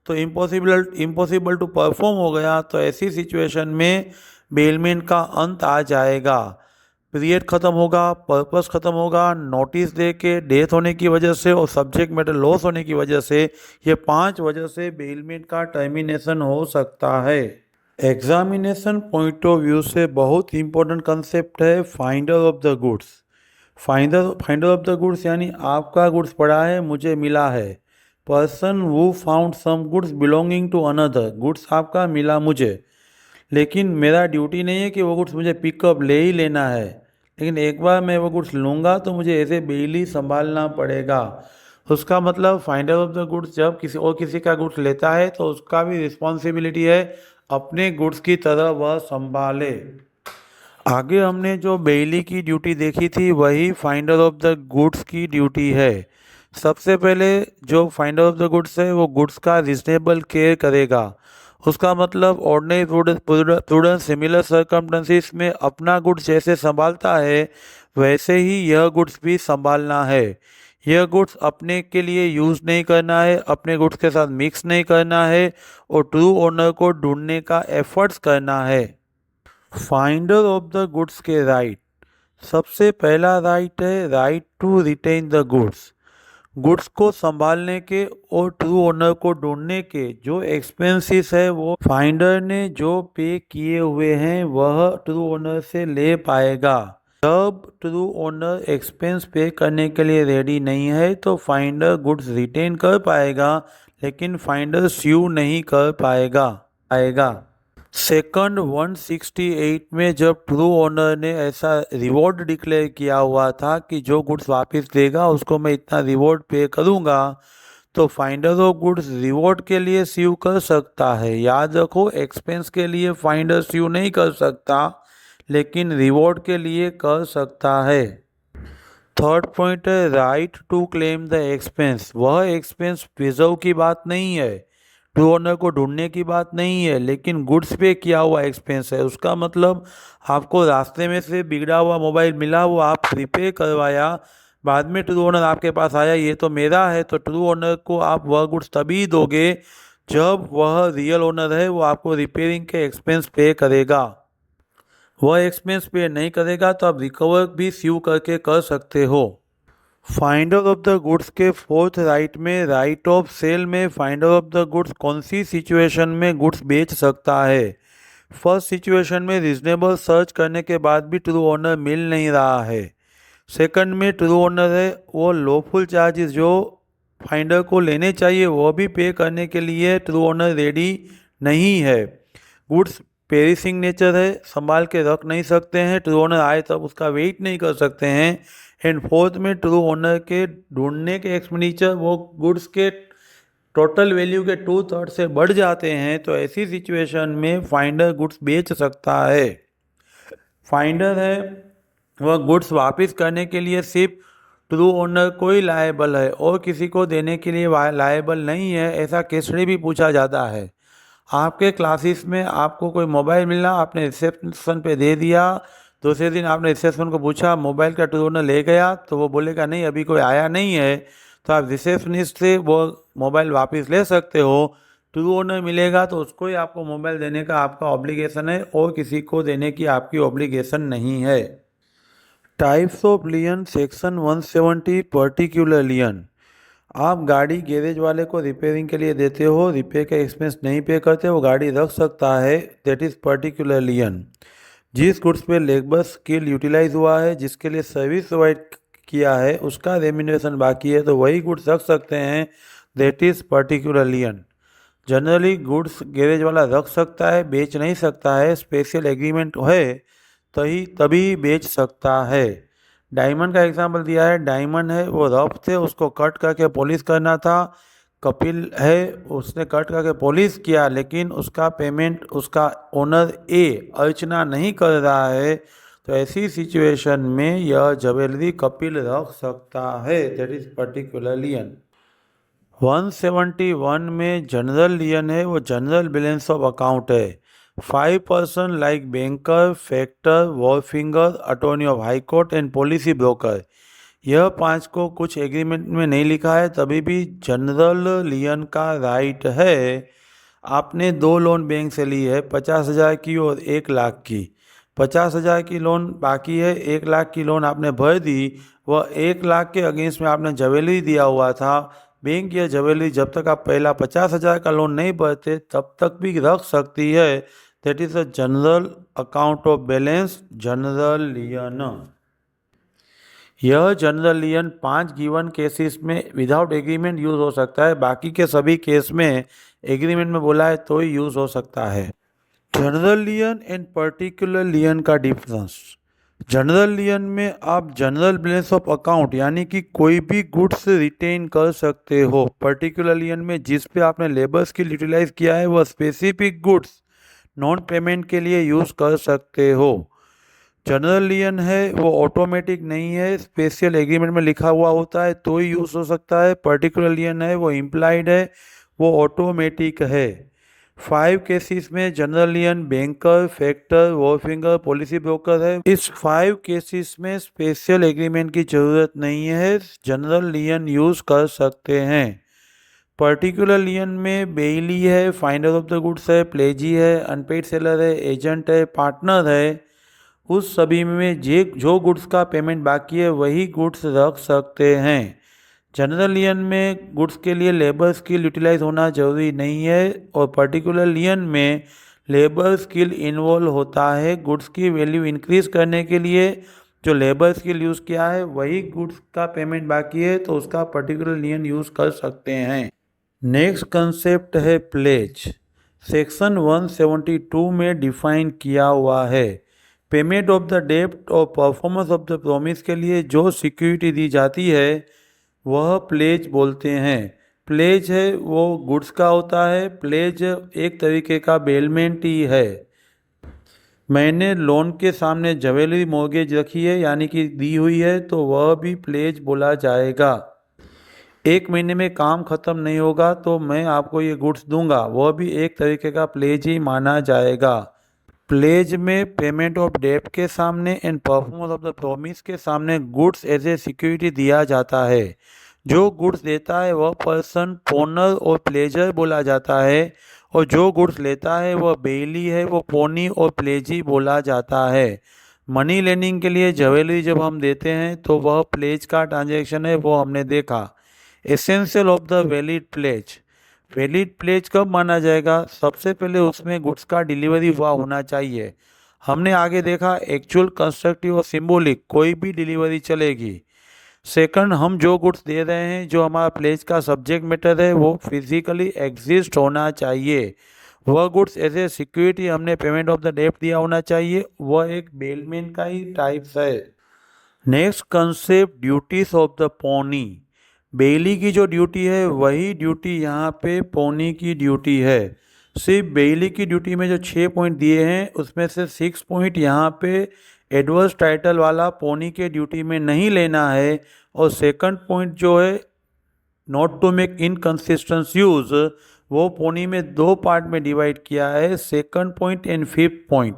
तो इम्पॉसिबल टू परफॉर्म हो गया, तो ऐसी सिचुएशन में बेलमेंट का अंत आ जाएगा। पीरियड ख़त्म होगा, पर्पस ख़त्म होगा, नोटिस दे के, डेथ होने की वजह से और सब्जेक्ट मैटर लॉस होने की वजह से, ये 5 वजह से बेलमेंट का टर्मिनेशन हो सकता है। एग्जामिनेशन पॉइंट ऑफ व्यू से बहुत इंपॉर्टेंट कंसेप्ट है finder of the goods. Finder of the goods यानी आपका गुड्स पड़ा है, मुझे मिला है। पर्सन वो found some goods belonging to another, goods आपका मिला मुझे, लेकिन मेरा ड्यूटी नहीं है कि वो गुड्स मुझे पिकअप ले ही लेना है, लेकिन एक बार मैं वो गुड्स लूँगा तो मुझे ऐसे बेली संभालना पड़ेगा। उसका मतलब फाइंडर ऑफ द गुड्स जब किसी का गुड्स लेता है तो उसका भी रिस्पॉन्सिबिलिटी है अपने गुड्स की तरह वह संभाले। आगे हमने जो बेली की ड्यूटी देखी थी वही फाइंडर ऑफ द गुड्स की ड्यूटी है। सबसे पहले जो फाइंडर ऑफ द गुड्स है वो गुड्स का रिजनेबल केयर करेगा। उसका मतलब ऑर्डिनरी प्रूडेंस सिमिलर सर्कमस्टेंसेस में अपना गुड्स जैसे संभालता है वैसे ही यह गुड्स भी संभालना है। यह गुड्स अपने के लिए यूज़ नहीं करना है, अपने गुड्स के साथ मिक्स नहीं करना है और ट्रू ओनर को ढूंढने का एफर्ट्स करना है। फाइंडर ऑफ द गुड्स के राइट, सबसे पहला राइट है right to retain the goods. Goods को संभालने के और ट्रू ओनर को ढूंढने के जो एक्सपेंसेस है वो फाइंडर ने जो पे किए हुए हैं वह ट्रू ओनर से ले पाएगा। जब ट्रू ओनर एक्सपेंस पे करने के लिए रेडी नहीं है तो फाइंडर गुड्स रिटेन कर पाएगा, लेकिन फाइंडर स्यू नहीं कर पाएगा। सेकंड 168 में जब ट्रू ओनर ने ऐसा रिवॉर्ड डिक्लेयर किया हुआ था कि जो गुड्स वापस देगा उसको मैं इतना रिवॉर्ड पे करूँगा, तो फाइंडर ऑफ गुड्स रिवॉर्ड के लिए स्यू कर सकता है। याद रखो, एक्सपेंस के लिए फाइंडर स्यू नहीं कर सकता, लेकिन रिवॉर्ड के लिए कर सकता है। थर्ड पॉइंट है right to claim the expense. वह एक्सपेंस प्रिजर्व की बात नहीं है, ट्रू ओनर को ढूंढने की बात नहीं है, लेकिन गुड्स पे किया हुआ एक्सपेंस है। उसका मतलब आपको रास्ते में से बिगड़ा हुआ मोबाइल मिला, वो आप रिपेयर करवाया, बाद में ट्रू ओनर आपके पास आया, ये तो मेरा है, तो ट्रू ओनर को आप वह गुड्स तभी दोगे जब वह रियल ओनर है वो आपको रिपेयरिंग के एक्सपेंस पे करेगा। वह एक्सपेंस पे नहीं करेगा तो आप रिकवर भी स्यू करके कर सकते हो। फाइंडर ऑफ द गुड्स के फोर्थ राइट में राइट ऑफ सेल में फाइंडर ऑफ द गुड्स कौन सी सिचुएशन में गुड्स बेच सकता है। फर्स्ट सिचुएशन में रीजनेबल सर्च करने के बाद भी ट्रू ओनर मिल नहीं रहा है। सेकंड में ट्रू ओनर है, वो लॉफुल चार्जेस जो फाइंडर को लेने चाहिए वो भी पे करने के लिए ट्रू ओनर रेडी नहीं है। गुड्स पेरिसिंग नेचर है, संभाल के रख नहीं सकते हैं, ट्रू ओनर आए तब उसका वेट नहीं कर सकते हैं। एंड फोर्थ में ट्रू ओनर के ढूंढने के एक्सपेंडिचर वो गुड्स के टोटल वैल्यू के 2/3 से बढ़ जाते हैं, तो ऐसी सिचुएशन में फाइंडर गुड्स बेच सकता है। फाइंडर है वह गुड्स वापस करने के लिए सिर्फ ट्रू ओनर को ही लायबल है और किसी को देने के लिए लायबल नहीं है, ऐसा केस स्टडी भी पूछा जाता है। आपके क्लासेस में आपको कोई मोबाइल मिला, आपने रिसेप्शन पे दे दिया, दूसरे दिन आपने रिसेप्शन को पूछा मोबाइल का ट्रू ओनर ले गया, तो वो बोलेगा नहीं अभी कोई आया नहीं है, तो आप रिसेप्शनिस्ट से वो मोबाइल वापस ले सकते हो। ट्रू ओनर मिलेगा तो उसको ही आपको मोबाइल देने का आपका ऑब्लिगेशन है और किसी को देने की आपकी ऑब्लिगेशन नहीं है। Types of lien section 170 particular lien. आप गाड़ी गैरेज वाले को रिपेयरिंग के लिए देते हो, रिपेयर का एक्सपेंस नहीं पे करते, वो गाड़ी रख सकता है, दैट इज़ पर्टिकुलर लियन। जिस गुड्स पे लेबर स्किल यूटिलाइज हुआ है, जिसके लिए सर्विस प्रोवाइड किया है, उसका रेम्यूनरेशन बाकी है, तो वही गुड्स रख सकते हैं, that is particular lien. Generally goods garage वाला रख सकता है, बेच नहीं सकता है, स्पेशल एग्रीमेंट है तभी बेच सकता है। डायमंड का एग्जांपल दिया है, डायमंड है वो रफ थे, उसको कट करके पॉलिश करना था। कपिल है उसने कट करके पॉलिश किया, लेकिन उसका पेमेंट उसका ओनर ए अर्चना नहीं कर रहा है, तो ऐसी सिचुएशन में यह ज्वेलरी कपिल रख सकता है, दैट इज पर्टिकुलर लियन। 171 में जनरल लियन है, वो जनरल बैलेंस ऑफ अकाउंट है। 5% like banker, factor, wharfinger, attorney of high court and policy broker. यह 5 को कुछ एग्रीमेंट में नहीं लिखा है, तभी भी जनरल लियन का राइट है। आपने 2 लोन बैंक से ली है, 50,000 की और 1 लाख की। 50,000 की लोन बाकी है, 1 लाख की लोन आपने भर दी, वह 1 लाख के अगेंस्ट में आपने ज्वेलरी दिया हुआ था। बैंक यह ज्वेलरी जब तक आप पहला 50,000 का लोन नहीं भरते तब तक भी रख सकती है, that is a general account of balance, general lien. यह जनरल लियन 5 गिवन केसेस में विदाउट एग्रीमेंट यूज हो सकता है, बाकी के सभी केस में एग्रीमेंट में बोला है तो ही यूज हो सकता है। जनरल लियन एंड पर्टिकुलर लियन का डिफरेंस। जनरल लियन में आप जनरल बैलेंस ऑफ अकाउंट यानी कि कोई भी गुड्स रिटेन कर सकते हो। पर्टिकुलर लियन में जिस पे आपने लेबर स्किल यूटिलाइज किया है वह स्पेसिफिक गुड्स नॉन पेमेंट के लिए यूज कर सकते हो। जनरल लियन है वो ऑटोमेटिक नहीं है, स्पेशल एग्रीमेंट में लिखा हुआ होता है तो ही यूज हो सकता है। पर्टिकुलर लियन है वो इम्प्लाइड है, वो ऑटोमेटिक है। 5 केसेस में general lien banker, factor, wharfinger, policy broker है। इस 5 केसेस में स्पेशल एग्रीमेंट की जरूरत नहीं है, जनरल लियन यूज कर सकते हैं। पर्टिकुलर लियन में बेली है, फाइंडर ऑफ द गुड्स है, प्लेजी है, अनपेड सेलर है, एजेंट है, पार्टनर है। उस सभी में जो गुड्स का पेमेंट बाकी है वही गुड्स रख सकते हैं। जनरल लियन में गुड्स के लिए लेबर स्किल यूटिलाइज होना जरूरी नहीं है और पर्टिकुलर लियन में लेबर स्किल इन्वॉल्व होता है। गुड्स की वैल्यू इंक्रीज करने के लिए जो लेबर स्किल यूज़ किया है वही गुड्स का पेमेंट बाकी है, तो उसका पर्टिकुलर लियन यूज़ कर सकते हैं। नेक्स्ट कंसेप्ट है प्लेज। सेक्शन 172 में डिफाइन किया हुआ है। पेमेंट ऑफ द डेब्ट और परफॉर्मेंस ऑफ द प्रॉमिस के लिए जो सिक्योरिटी दी जाती है वह प्लेज बोलते हैं। प्लेज है वो गुड्स का होता है, प्लेज एक तरीके का बेलमेंट ही है। मैंने लोन के सामने ज्वेलरी मॉर्गेज रखी है यानी कि दी हुई है, तो वह भी प्लेज बोला जाएगा। 1 महीने में काम खत्म नहीं होगा तो मैं आपको ये गुड्स दूंगा, वह भी एक तरीके का प्लेज ही माना जाएगा। प्लेज में पेमेंट ऑफ डेट के सामने and performance of the promise के सामने गुड्स एज ए सिक्योरिटी दिया जाता है। जो गुड्स देता है वह पर्सन पोनर और प्लेजर बोला जाता है, और जो गुड्स लेता है वह बेली है, वो पोनी और प्लेजी बोला जाता है। मनी लेंडिंग के लिए ज्वेलरी जब हम देते हैं तो वह प्लेज का ट्रांजैक्शन है, वो हमने देखा। Essential of the valid pledge. Valid pledge कब माना जाएगा? सबसे पहले उसमें गुड्स का डिलीवरी हुआ होना चाहिए। हमने आगे देखा एक्चुअल, कंस्ट्रक्टिव और सिंबॉलिक कोई भी डिलीवरी चलेगी। सेकंड, हम जो गुड्स दे रहे हैं, जो हमारा प्लेज का सब्जेक्ट मैटर है, वो फिजिकली एग्जिस्ट होना चाहिए। वह गुड्स एज ए सिक्योरिटी हमने पेमेंट ऑफ द डेट दिया होना चाहिए, वह एक बेलमेंट का ही टाइप्स है। Next concept, duties of the pawnee. Bailee की जो ड्यूटी है वही ड्यूटी यहाँ पे पोनी की ड्यूटी है। सिर्फ बेली की ड्यूटी में जो 6 पॉइंट दिए हैं उसमें से 6 पॉइंट यहाँ पे एडवर्स टाइटल वाला पोनी के ड्यूटी में नहीं लेना है। और सेकंड पॉइंट जो है not to make inconsistent use, वो पोनी में 2 पार्ट में डिवाइड किया है, second point and fifth point.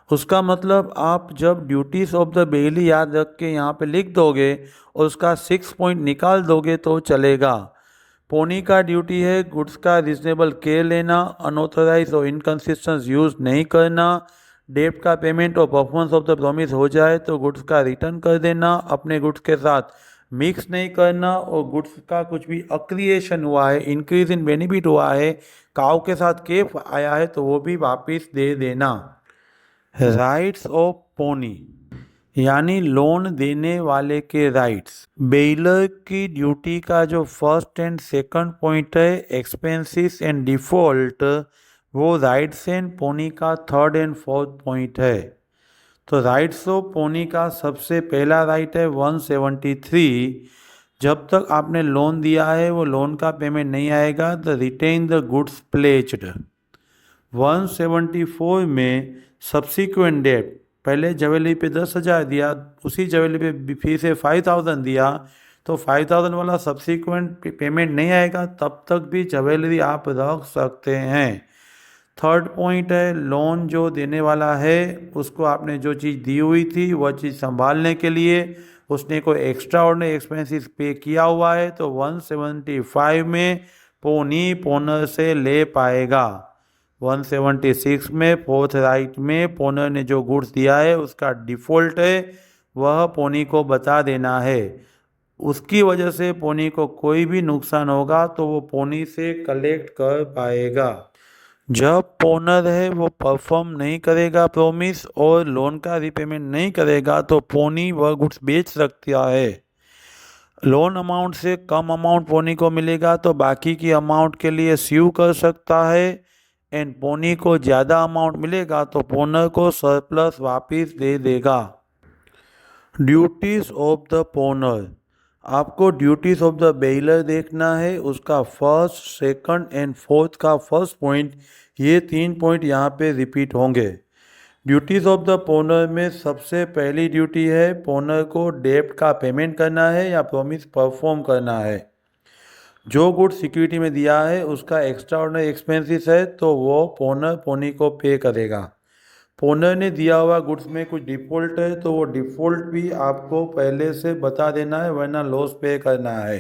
उसका मतलब आप जब ड्यूटीज ऑफ द बेली याद रख के यहाँ पे लिख दोगे और उसका 6 पॉइंट निकाल दोगे तो चलेगा। पोनी का ड्यूटी है गुड्स का रिजनेबल केयर लेना, अनऑथराइज और इनकंसिस्टेंट यूज नहीं करना, डेट का पेमेंट और परफॉर्मेंस ऑफ द प्रॉमिस हो जाए तो गुड्स का रिटर्न कर देना, अपने गुड्स के साथ मिक्स नहीं करना, और गुड्स का कुछ भी अक्रिएशन हुआ है, इंक्रीज इन बेनिफिट हुआ है, काउ के साथ केफ आया है तो वो भी वापस दे देना। राइट्स ऑफ पोनी यानी लोन देने वाले के राइट्स। बेलर की ड्यूटी का जो फर्स्ट एंड सेकंड पॉइंट है एक्सपेंसेस एंड डिफॉल्ट, वो राइट्स एंड पोनी का थर्ड एंड फोर्थ पॉइंट है। तो राइट्स ऑफ पोनी का सबसे पहला राइट है 173। जब तक आपने लोन दिया है वो लोन का पेमेंट नहीं आएगा तो रिटेन द गुड्स प्लेज्ड। 174 में सब्सिक्वेंट डेट, पहले ज्वेलरी पे 10,000 दिया, उसी ज्वेलरी पे फिर से 5,000 दिया, तो 5,000 वाला सब्सिक्वेंट पेमेंट नहीं आएगा, तब तक भी ज्वेलरी आप रख सकते हैं। थर्ड पॉइंट है लोन जो देने वाला है उसको आपने जो चीज़ दी हुई थी वह चीज़ संभालने के लिए उसने कोई एक्स्ट्रा ऑर्डिनरी एक्सपेंसेस पे किया हुआ है, तो 175 में पोनी पोनर से ले पाएगा। 176 में फोर्थ राइट में पोनर ने जो गुड्स दिया है उसका डिफ़ॉल्ट है, वह पोनी को बता देना है। उसकी वजह से पोनी को कोई भी नुकसान होगा तो वो पोनी से कलेक्ट कर पाएगा। जब पोनर है वो परफॉर्म नहीं करेगा प्रॉमिस और लोन का रीपेमेंट नहीं करेगा तो पोनी वह गुड्स बेच सकता है। लोन अमाउंट से कम अमाउंट पोनी को मिलेगा तो बाकी की अमाउंट के लिए स्यू कर सकता है, एंड पोनी को ज़्यादा अमाउंट मिलेगा तो पोनर को सरप्लस वापस दे देगा। ड्यूटीज़ ऑफ द पोनर, आपको ड्यूटीज़ ऑफ द बेलर देखना है, उसका फर्स्ट सेकंड एंड फोर्थ का फर्स्ट पॉइंट, ये 3 पॉइंट यहाँ पे रिपीट होंगे। ड्यूटीज़ ऑफ द पोनर में सबसे पहली ड्यूटी है पोनर को डेट का पेमेंट करना है या प्रॉमिस परफॉर्म करना है। जो गुड्स सिक्योरिटी में दिया है उसका एक्स्ट्रा ऑर्डिनरी एक्सपेंसेस है तो वो पोनर पोनी को पे करेगा। पोनर ने दिया हुआ गुड्स में कुछ डिफ़ॉल्ट है तो वो डिफ़ॉल्ट भी आपको पहले से बता देना है वरना लॉस पे करना है।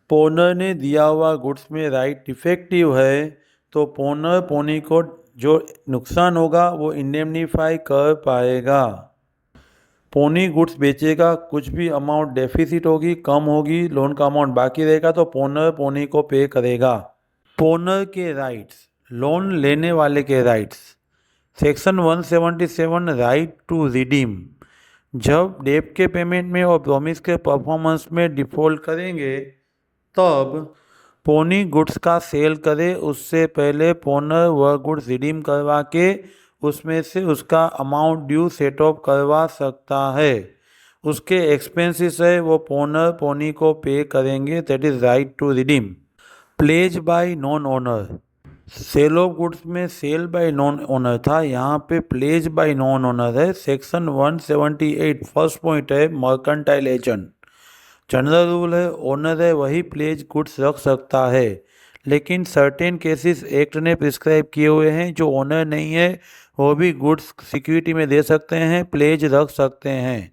पोनर ने दिया हुआ गुड्स में राइट डिफेक्टिव है तो पोनर पोनी को जो नुकसान होगा वो इंडेमनीफाई कर पाएगा। पोनी गुड्स बेचेगा, कुछ भी अमाउंट डेफिसिट होगी, कम होगी, लोन का अमाउंट बाकी रहेगा तो पोनर पोनी को पे करेगा। पोनर के राइट्स, लोन लेने वाले के rights. Section 177 right to redeem, जब डेट के पेमेंट में और प्रॉमिस के परफॉर्मेंस में डिफ़ॉल्ट करेंगे तब पोनी गुड्स का सेल करे उससे पहले पोनर वह गुड्स रिडीम करवा के उसमें से उसका अमाउंट ड्यू सेट ऑफ करवा सकता है। उसके एक्सपेंसेस है वो पोनर पोनी को पे करेंगे, that is right to redeem. Pledge by non owner, sale of goods में सेल बाय नॉन ओनर था, यहाँ पे प्लेज बाय नॉन ओनर है। सेक्शन 178 फर्स्ट पॉइंट है मर्केंटाइल एजेंट। जनरल रूल है ओनर है वही प्लेज गुड्स रख सकता है, लेकिन सर्टेन केसेस एक्ट ने प्रिस्क्राइब किए हुए हैं। जो ओनर नहीं है वो भी गुड्स सिक्योरिटी में दे सकते हैं, प्लेज रख सकते हैं।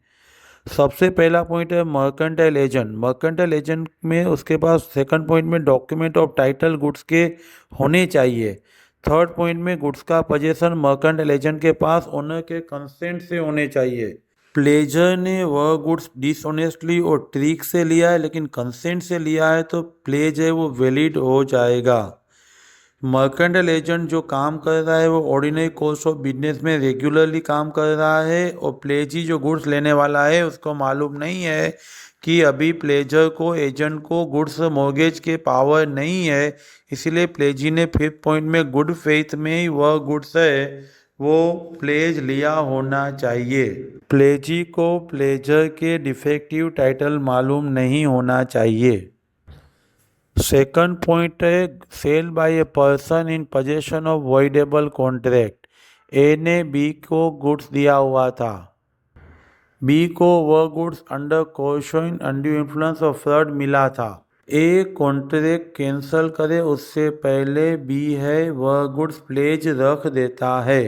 सबसे पहला पॉइंट है मर्केंटाइल एजेंट। मर्केंटाइल एजेंट में उसके पास सेकंड पॉइंट में डॉक्यूमेंट ऑफ टाइटल गुड्स के होने चाहिए। थर्ड पॉइंट में गुड्स का पोजेशन मर्केंटाइल एजेंट के पास ओनर के कंसेंट से होने चाहिए। प्लेजर ने वह गुड्स डिसऑनेस्टली और ट्रिक से लिया है, लेकिन कंसेंट से लिया है तो प्लेज है वो वैलिड हो जाएगा। मर्केंटाइल एजेंट जो काम कर रहा है वो ऑर्डिनरी कोर्स ऑफ बिजनेस में रेगुलरली काम कर रहा है, और प्लेजी जो गुड्स लेने वाला है उसको मालूम नहीं है कि अभी प्लेजर को एजेंट को गुड्स मॉर्गेज के पावर नहीं है। इसलिए प्लेजी ने फिफ्थ पॉइंट में गुड फेथ में ही वह गुड्स है वो प्लेज लिया होना चाहिए। प्लेजी को प्लेजर के डिफेक्टिव टाइटल मालूम नहीं होना चाहिए। सेकंड पॉइंट है sale by a person in possession of voidable contract. A ने बी को गुड्स दिया हुआ था, बी को वह goods under question under influence of fraud मिला था। ए कॉन्ट्रैक्ट कैंसिल करे उससे पहले बी है वह गुड्स प्लेज रख देता है।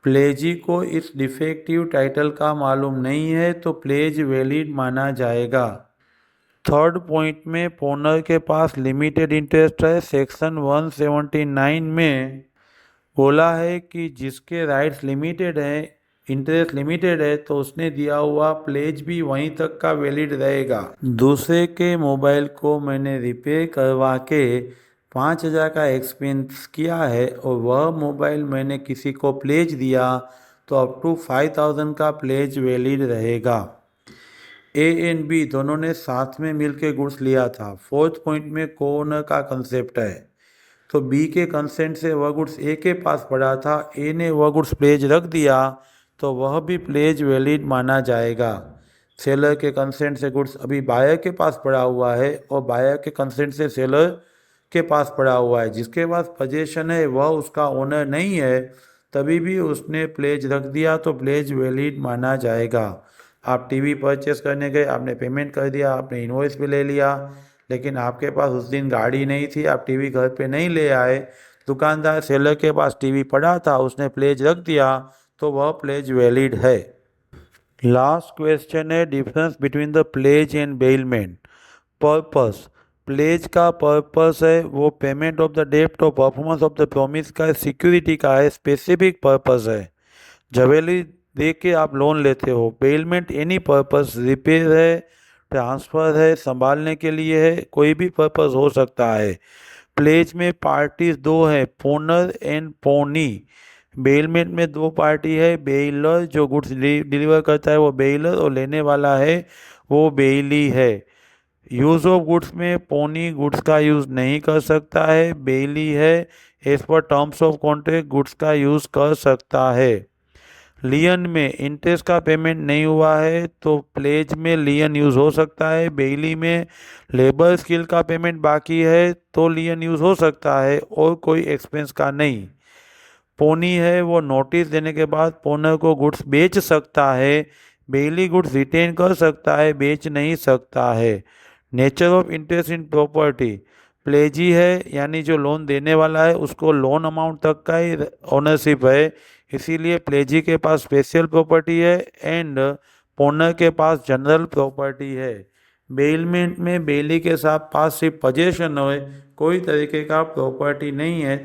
प्लेजी को इस डिफेक्टिव टाइटल का मालूम नहीं है तो प्लेज वैलिड माना जाएगा। थर्ड पॉइंट में ओनर के पास लिमिटेड इंटरेस्ट है। सेक्शन 179 में बोला है कि जिसके राइट्स लिमिटेड हैं, इंटरेस्ट लिमिटेड है, तो उसने दिया हुआ प्लेज भी वहीं तक का वैलिड रहेगा। दूसरे के मोबाइल को मैंने रिपेयर करवा के 5,000 का एक्सपेंस किया है और वह मोबाइल मैंने किसी को प्लेज दिया तो अप टू 5,000 का प्लेज वैलिड रहेगा। ए एंड बी दोनों ने साथ में मिलकर गुड्स लिया था। फोर्थ पॉइंट में को ओनर का कंसेप्ट है, तो बी के कंसेंट से वह गुड्स ए के पास पड़ा था, ए ने वह गुड्स प्लेज रख दिया तो वह भी प्लेज वैलिड माना जाएगा। सेलर के कंसेंट से गुड्स अभी बायर के पास पड़ा हुआ है और बायर के कंसेंट से सेलर के पास पड़ा हुआ है, जिसके पास पोजेशन है वह उसका ओनर नहीं है, तभी भी उसने प्लेज रख दिया तो प्लेज वैलिड माना जाएगा। आप टीवी परचेस करने गए, आपने पेमेंट कर दिया, आपने इनवॉइस भी ले लिया, लेकिन आपके पास उस दिन गाड़ी नहीं थी, आप टीवी घर पे नहीं ले आए, दुकानदार सेलर के पास टीवी पड़ा था, उसने प्लेज रख दिया तो वह प्लेज वैलिड है। लास्ट क्वेश्चन है difference between the pledge and bailment. Purpose, pledge का पर्पस है वो पेमेंट ऑफ द डेब्ट और परफॉर्मेंस ऑफ द प्रॉमिस का सिक्योरिटी का है, स्पेसिफिक पर्पस है, ज्वेलरी दे के आप लोन लेते हो। बेलमेंट एनी पर्पस, रिपेयर है, ट्रांसफ़र है, संभालने के लिए है, कोई भी पर्पस हो सकता है। प्लेज में पार्टीज दो हैं, पोनर एंड पोनी। बेलमेंट में दो पार्टी है, बेलर जो गुड्स डिलीवर करता है वो बेलर, और लेने वाला है वो बेली है। यूज़ ऑफ गुड्स में पोनी गुड्स का यूज़ नहीं कर सकता है, बेली है as per terms of contract goods का यूज़ कर सकता है। लियन में इंटरेस्ट का पेमेंट नहीं हुआ है तो प्लेज में लियन यूज़ हो सकता है। बेली में लेबर स्किल का पेमेंट बाकी है तो लियन यूज़ हो सकता है और कोई एक्सपेंस का नहीं। पोनी है वो नोटिस देने के बाद पोनर को गुड्स बेच सकता है, बेली गुड्स रिटेन कर सकता है, बेच नहीं सकता है। Nature of interest in property, प्लेजी है यानी जो लोन देने वाला है उसको लोन अमाउंट तक का ही ओनरशिप है, इसीलिए प्लेजी के पास स्पेशल प्रॉपर्टी है एंड पोनर के पास जनरल प्रॉपर्टी है। बेलमेंट में बेली के साथ पास सिर्फ पोजेशन है, कोई तरीके का प्रॉपर्टी नहीं है।